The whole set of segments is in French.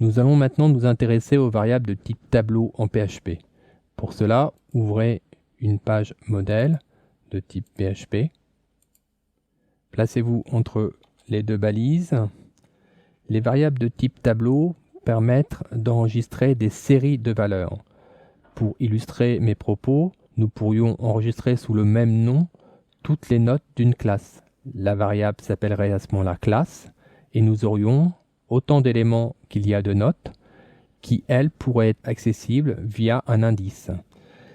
Nous allons maintenant nous intéresser aux variables de type tableau en PHP. Pour cela, ouvrez une page modèle de type PHP. Placez-vous entre les deux balises. Les variables de type tableau permettent d'enregistrer des séries de valeurs. Pour illustrer mes propos, nous pourrions enregistrer sous le même nom toutes les notes d'une classe. La variable s'appellerait à ce moment-là classe et nous aurions autant d'éléments qu'il y a de notes qui, elles, pourraient être accessibles via un indice.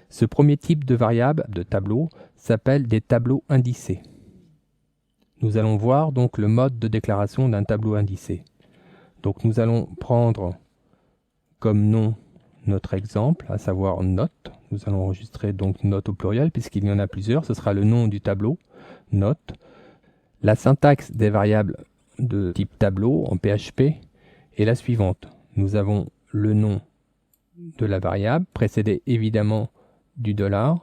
Ce premier type de variable de tableau s'appelle des tableaux indicés. Nous allons voir donc le mode de déclaration d'un tableau indicé. Donc nous allons prendre comme nom notre exemple, à savoir note. Nous allons enregistrer donc note au pluriel puisqu'il y en a plusieurs. Ce sera le nom du tableau, note. La syntaxe des variables de type tableau en PHP est la suivante. Nous avons le nom de la variable, précédé évidemment du $,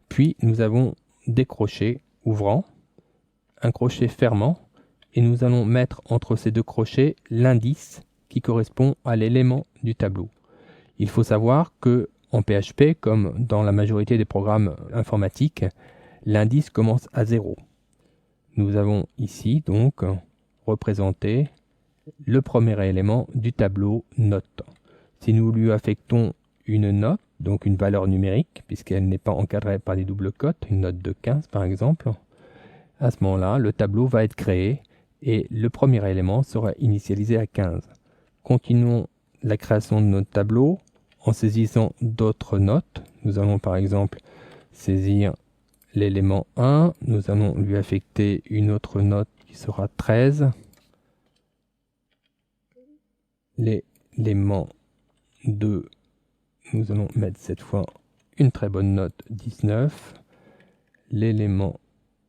puis nous avons des crochets ouvrants, un crochet fermant, et nous allons mettre entre ces deux crochets l'indice qui correspond à l'élément du tableau. Il faut savoir que en PHP, comme dans la majorité des programmes informatiques, l'indice commence à 0. Nous avons ici donc représenté le premier élément du tableau note. Si nous lui affectons une note, donc une valeur numérique, puisqu'elle n'est pas encadrée par des doubles cotes, une note de 15 par exemple, à ce moment-là, le tableau va être créé et le premier élément sera initialisé à 15. Continuons la création de notre tableau en saisissant d'autres notes. Nous allons par exemple saisir l'élément 1, nous allons lui affecter une autre note qui sera 13. L'élément 2, nous allons mettre cette fois une très bonne note 19. L'élément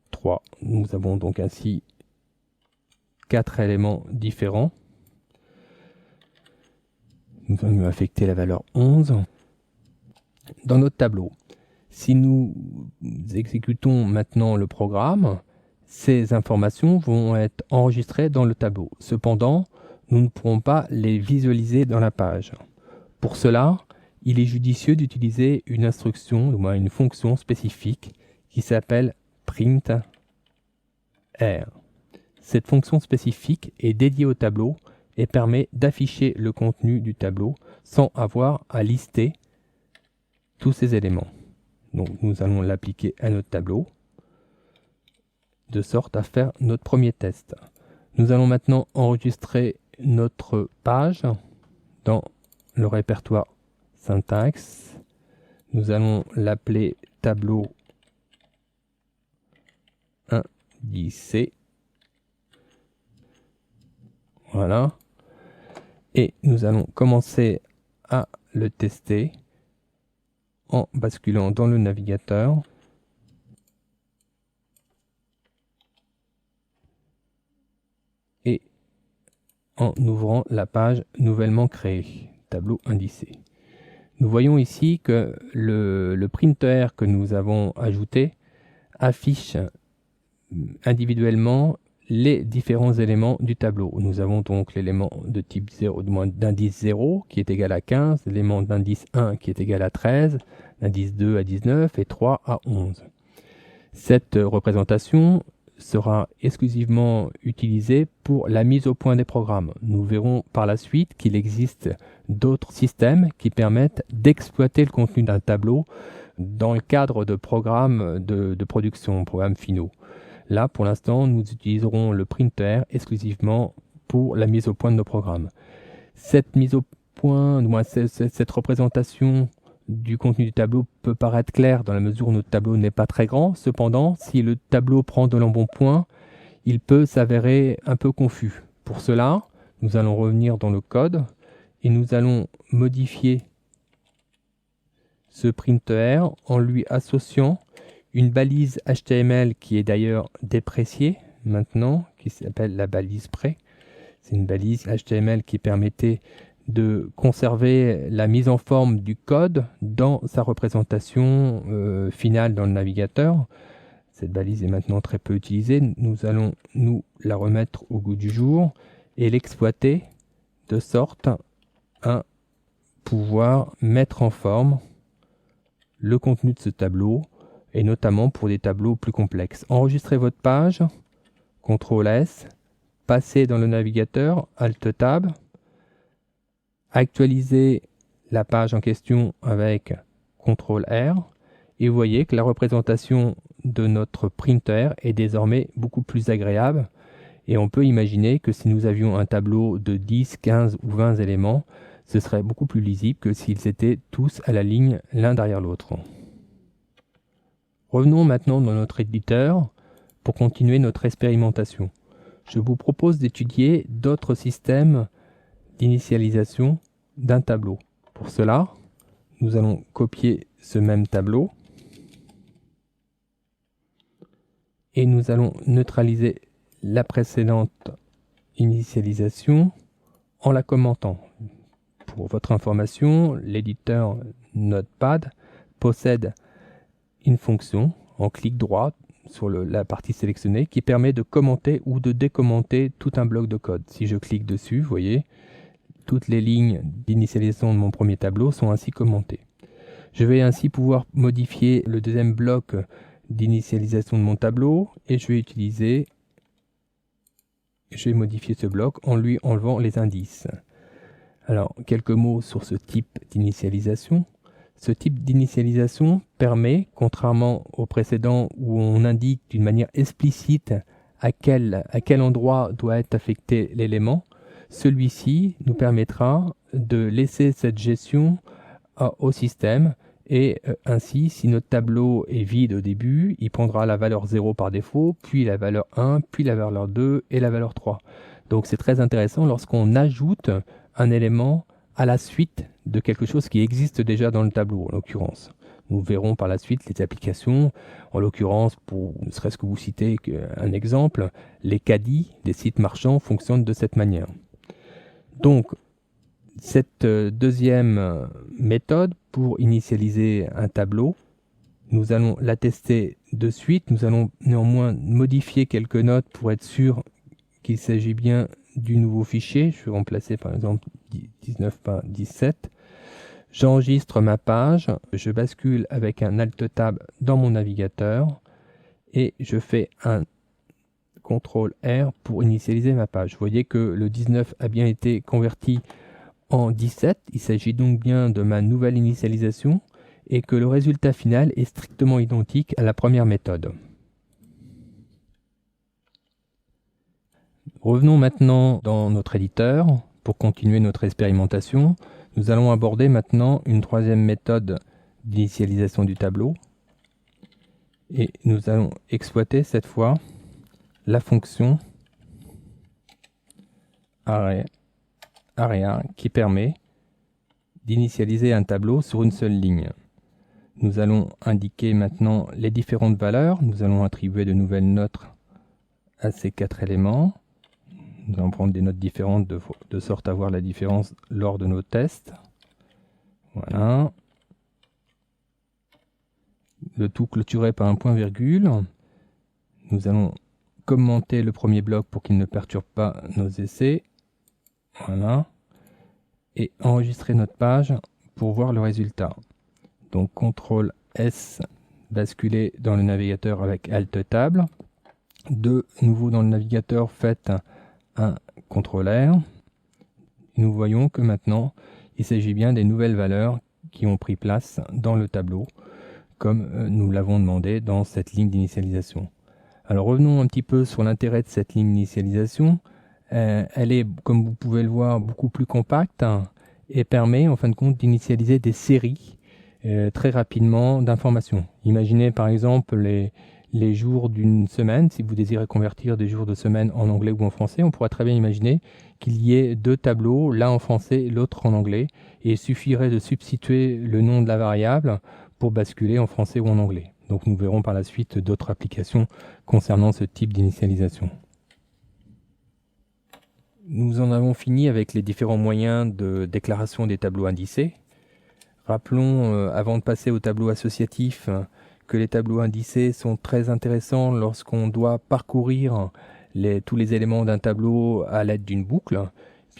3, nous avons donc ainsi 4 éléments différents. Nous allons lui affecter la valeur 11. Dans notre tableau, si nous exécutons maintenant le programme, ces informations vont être enregistrées dans le tableau. Cependant, nous ne pourrons pas les visualiser dans la page. Pour cela, il est judicieux d'utiliser une instruction, ou une fonction spécifique qui s'appelle print_r. Cette fonction spécifique est dédiée au tableau et permet d'afficher le contenu du tableau sans avoir à lister tous ces éléments. Donc nous allons l'appliquer à notre tableau de sorte à faire notre premier test. Nous allons maintenant enregistrer notre page dans le répertoire syntaxe. Nous allons l'appeler tableau indicé. Voilà. Et nous allons commencer à le tester en basculant dans le navigateur. Et en ouvrant la page nouvellement créée, tableau indicé. Nous voyons ici que le printer que nous avons ajouté affiche individuellement les différents éléments du tableau. Nous avons donc l'élément de type 0, d'indice 0 qui est égal à 15, l'élément d'indice 1 qui est égal à 13, l'indice 2 à 19 et 3 à 11. Cette représentation sera exclusivement utilisée pour la mise au point des programmes. Nous verrons par la suite qu'il existe d'autres systèmes qui permettent d'exploiter le contenu d'un tableau dans le cadre de programmes de production, programmes finaux. Là, pour l'instant, nous utiliserons le printer exclusivement pour la mise au point de nos programmes. Cette mise au point, cette représentation du contenu du tableau peut paraître claire dans la mesure où notre tableau n'est pas très grand. Cependant, si le tableau prend de l'embonpoint, il peut s'avérer un peu confus. Pour cela, nous allons revenir dans le code et nous allons modifier ce printer en lui associant une balise HTML qui est d'ailleurs dépréciée maintenant, qui s'appelle la balise pré. C'est une balise HTML qui permettait de conserver la mise en forme du code dans sa représentation finale dans le navigateur. Cette balise est maintenant très peu utilisée. Nous allons nous la remettre au goût du jour et l'exploiter de sorte à pouvoir mettre en forme le contenu de ce tableau, et notamment pour des tableaux plus complexes. Enregistrez votre page, CTRL S, passez dans le navigateur, Alt Tab, actualisez la page en question avec CTRL R, et vous voyez que la représentation de notre printer est désormais beaucoup plus agréable, et on peut imaginer que si nous avions un tableau de 10, 15 ou 20 éléments, ce serait beaucoup plus lisible que s'ils étaient tous à la ligne l'un derrière l'autre. Revenons maintenant dans notre éditeur pour continuer notre expérimentation. Je vous propose d'étudier d'autres systèmes d'initialisation d'un tableau. Pour cela, nous allons copier ce même tableau et nous allons neutraliser la précédente initialisation en la commentant. Pour votre information, l'éditeur Notepad possède une fonction en clic droit sur la partie sélectionnée qui permet de commenter ou de décommenter tout un bloc de code. Si je clique dessus, vous voyez, toutes les lignes d'initialisation de mon premier tableau sont ainsi commentées. Je vais ainsi pouvoir modifier le deuxième bloc d'initialisation de mon tableau et je vais modifier ce bloc en lui enlevant les indices. Alors, quelques mots sur ce type d'initialisation. Ce type d'initialisation permet, contrairement au précédent où on indique d'une manière explicite à quel endroit doit être affecté l'élément, celui-ci nous permettra de laisser cette gestion au système et ainsi, si notre tableau est vide au début, il prendra la valeur 0 par défaut, puis la valeur 1, puis la valeur 2 et la valeur 3. Donc c'est très intéressant lorsqu'on ajoute un élément à la suite de quelque chose qui existe déjà dans le tableau, en l'occurrence. Nous verrons par la suite les applications. En l'occurrence, pour ne serait-ce que vous citer un exemple, les caddies des sites marchands fonctionnent de cette manière. Donc, cette deuxième méthode pour initialiser un tableau, nous allons la tester de suite. Nous allons néanmoins modifier quelques notes pour être sûr qu'il s'agit bien du nouveau fichier. Je vais remplacer par exemple 19 par 17. J'enregistre ma page, je bascule avec un Alt Tab dans mon navigateur et je fais un CTRL R pour initialiser ma page. Vous voyez que le 19 a bien été converti en 17. Il s'agit donc bien de ma nouvelle initialisation et que le résultat final est strictement identique à la première méthode. Revenons maintenant dans notre éditeur pour continuer notre expérimentation. Nous allons aborder maintenant une troisième méthode d'initialisation du tableau et nous allons exploiter cette fois la fonction area qui permet d'initialiser un tableau sur une seule ligne. Nous allons indiquer maintenant les différentes valeurs. Nous allons attribuer de nouvelles notes à ces 4 éléments. Nous allons prendre des notes différentes de sorte à voir la différence lors de nos tests. Voilà. Le tout clôturé par un point-virgule. Nous allons commenter le premier bloc pour qu'il ne perturbe pas nos essais. Voilà. Et enregistrer notre page pour voir le résultat. Donc CTRL S, basculer dans le navigateur avec Alt Tab. De nouveau dans le navigateur, faites un CTRL R. Nous voyons que maintenant, il s'agit bien des nouvelles valeurs qui ont pris place dans le tableau, comme nous l'avons demandé dans cette ligne d'initialisation. Alors revenons un petit peu sur l'intérêt de cette ligne d'initialisation. Elle est, comme vous pouvez le voir, beaucoup plus compacte et permet en fin de compte d'initialiser des séries très rapidement d'informations. Imaginez par exemple les jours d'une semaine. Si vous désirez convertir des jours de semaine en anglais ou en français, on pourrait très bien imaginer qu'il y ait 2 tableaux, l'un en français et l'autre en anglais, et il suffirait de substituer le nom de la variable pour basculer en français ou en anglais. Donc nous verrons par la suite d'autres applications concernant ce type d'initialisation. Nous en avons fini avec les différents moyens de déclaration des tableaux indicés. Rappelons, avant de passer au tableau associatif, que les tableaux indicés sont très intéressants lorsqu'on doit parcourir tous les éléments d'un tableau à l'aide d'une boucle,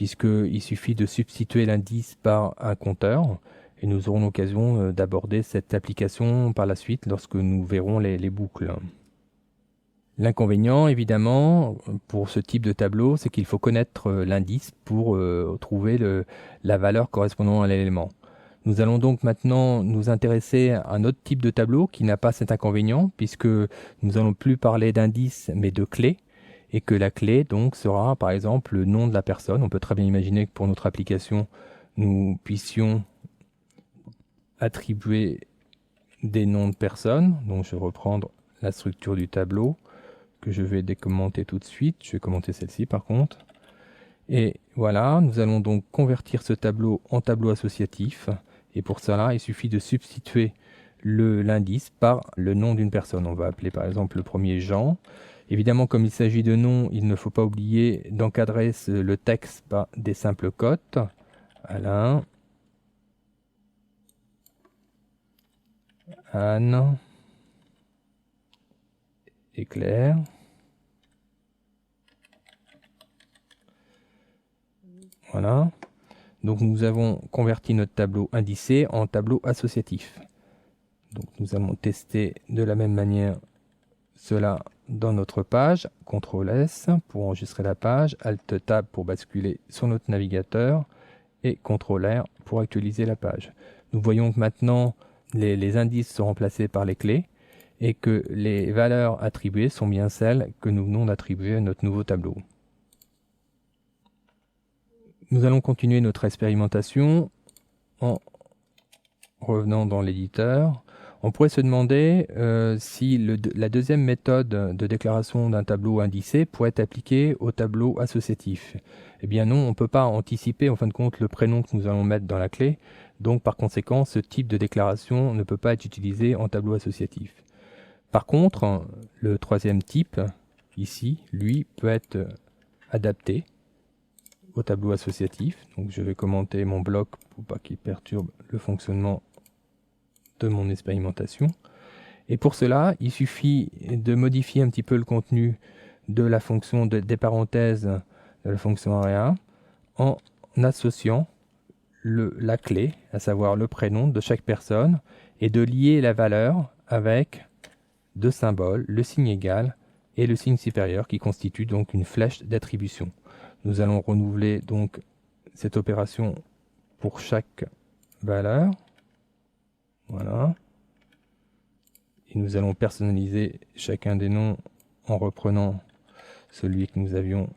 puisqu'il suffit de substituer l'indice par un compteur, et nous aurons l'occasion d'aborder cette application par la suite lorsque nous verrons les boucles. L'inconvénient, évidemment, pour ce type de tableau, c'est qu'il faut connaître l'indice pour trouver la valeur correspondant à l'élément. Nous allons donc maintenant nous intéresser à un autre type de tableau qui n'a pas cet inconvénient, puisque nous allons plus parler d'indice mais de clé, et que la clé donc sera par exemple le nom de la personne. On peut très bien imaginer que pour notre application, nous puissions attribuer des noms de personnes. Donc je vais reprendre la structure du tableau que je vais décommenter tout de suite. Je vais commenter celle-ci par contre. Et voilà, nous allons donc convertir ce tableau en tableau associatif. Et pour cela, il suffit de substituer l'indice par le nom d'une personne. On va appeler par exemple le premier Jean. Évidemment, comme il s'agit de nom, il ne faut pas oublier d'encadrer le texte par des simples cotes. Alain, Anne et Claire. Voilà. Donc nous avons converti notre tableau indicé en tableau associatif. Donc nous allons tester de la même manière cela dans notre page. CTRL S pour enregistrer la page, Alt Tab pour basculer sur notre navigateur et CTRL R pour actualiser la page. Nous voyons que maintenant les indices sont remplacés par les clés et que les valeurs attribuées sont bien celles que nous venons d'attribuer à notre nouveau tableau. Nous allons continuer notre expérimentation en revenant dans l'éditeur. On pourrait se demander si la deuxième méthode de déclaration d'un tableau indicé pourrait être appliquée au tableau associatif. Eh bien non, on ne peut pas anticiper en fin de compte le prénom que nous allons mettre dans la clé. Donc par conséquent, ce type de déclaration ne peut pas être utilisé en tableau associatif. Par contre, le troisième type, ici, lui, peut être adapté au tableau associatif. Donc je vais commenter mon bloc pour pas qu'il perturbe le fonctionnement de mon expérimentation. Et pour cela, il suffit de modifier un petit peu le contenu de la fonction des parenthèses de la fonction area en associant la clé, à savoir le prénom de chaque personne, et de lier la valeur avec deux symboles, le signe égal et le signe supérieur qui constitue donc une flèche d'attribution. Nous allons renouveler donc cette opération pour chaque valeur. Voilà. Et nous allons personnaliser chacun des noms en reprenant celui que nous avions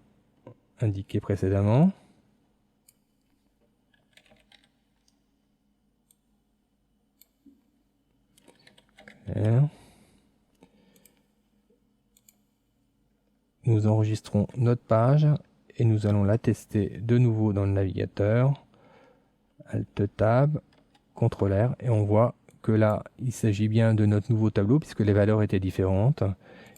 indiqué précédemment. Claire. Nous enregistrons notre page et nous allons la tester de nouveau dans le navigateur. Alt Tab, CTRL R, et on voit que là, il s'agit bien de notre nouveau tableau puisque les valeurs étaient différentes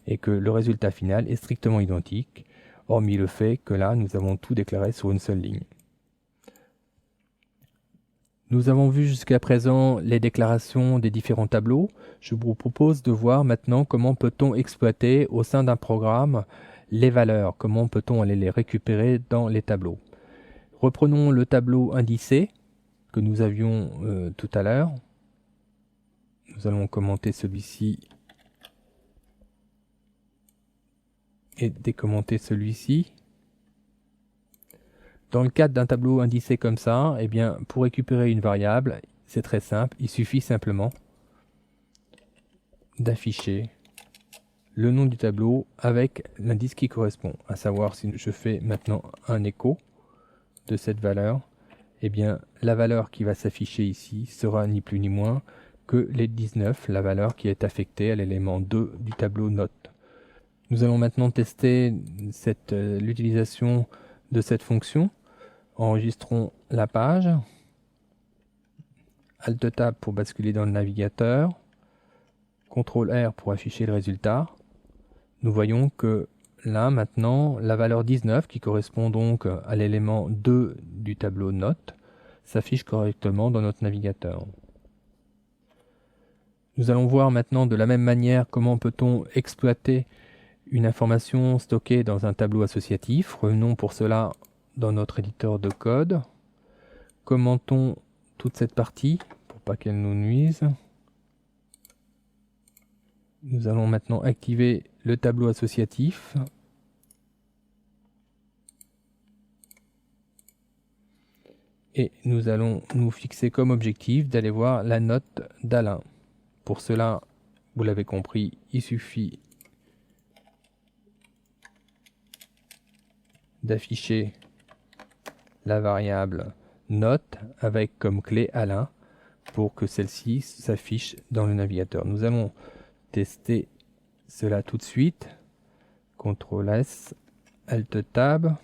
et que le résultat final est strictement identique, hormis le fait que là, nous avons tout déclaré sur une seule ligne. Nous avons vu jusqu'à présent les déclarations des différents tableaux. Je vous propose de voir maintenant comment peut-on exploiter au sein d'un programme les valeurs, comment peut-on aller les récupérer dans les tableaux. Reprenons le tableau indicé que nous avions tout à l'heure. Nous allons commenter celui-ci et décommenter celui-ci. Dans le cadre d'un tableau indicé comme ça, eh bien, pour récupérer une variable, c'est très simple. Il suffit simplement d'afficher le nom du tableau avec l'indice qui correspond. À savoir, si je fais maintenant un écho de cette valeur, eh bien, la valeur qui va s'afficher ici sera ni plus ni moins que les 19, la valeur qui est affectée à l'élément 2 du tableau note. Nous allons maintenant tester l'utilisation de cette fonction. Enregistrons la page. Alt Tab pour basculer dans le navigateur. CTRL R pour afficher le résultat. Nous voyons que là maintenant la valeur 19 qui correspond donc à l'élément 2 du tableau note s'affiche correctement dans notre navigateur. Nous allons voir maintenant de la même manière comment peut-on exploiter une information stockée dans un tableau associatif. Revenons pour cela dans notre éditeur de code. Commentons toute cette partie pour pas qu'elle nous nuise. Nous allons maintenant activer le tableau associatif. Et nous allons nous fixer comme objectif d'aller voir la note d'Alain. Pour cela, vous l'avez compris, il suffit d'afficher la variable note avec comme clé Alain pour que celle-ci s'affiche dans le navigateur. Nous allons tester cela tout de suite. CTRL S, Alt Tab,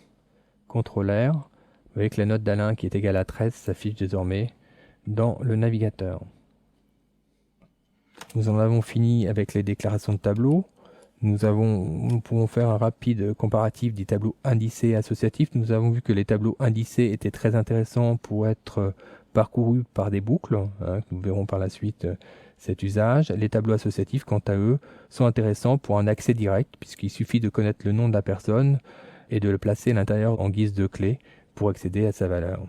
CTRL R. Vous voyez que la note d'Alain qui est égale à 13 s'affiche désormais dans le navigateur. Nous en avons fini avec les déclarations de tableau. Nous pouvons faire un rapide comparatif des tableaux indicés et associatifs. Nous avons vu que les tableaux indicés étaient très intéressants pour être parcourus par des boucles. Nous verrons par la suite cet usage. Les tableaux associatifs, quant à eux, sont intéressants pour un accès direct, puisqu'il suffit de connaître le nom de la personne et de le placer à l'intérieur en guise de clé pour accéder à sa valeur.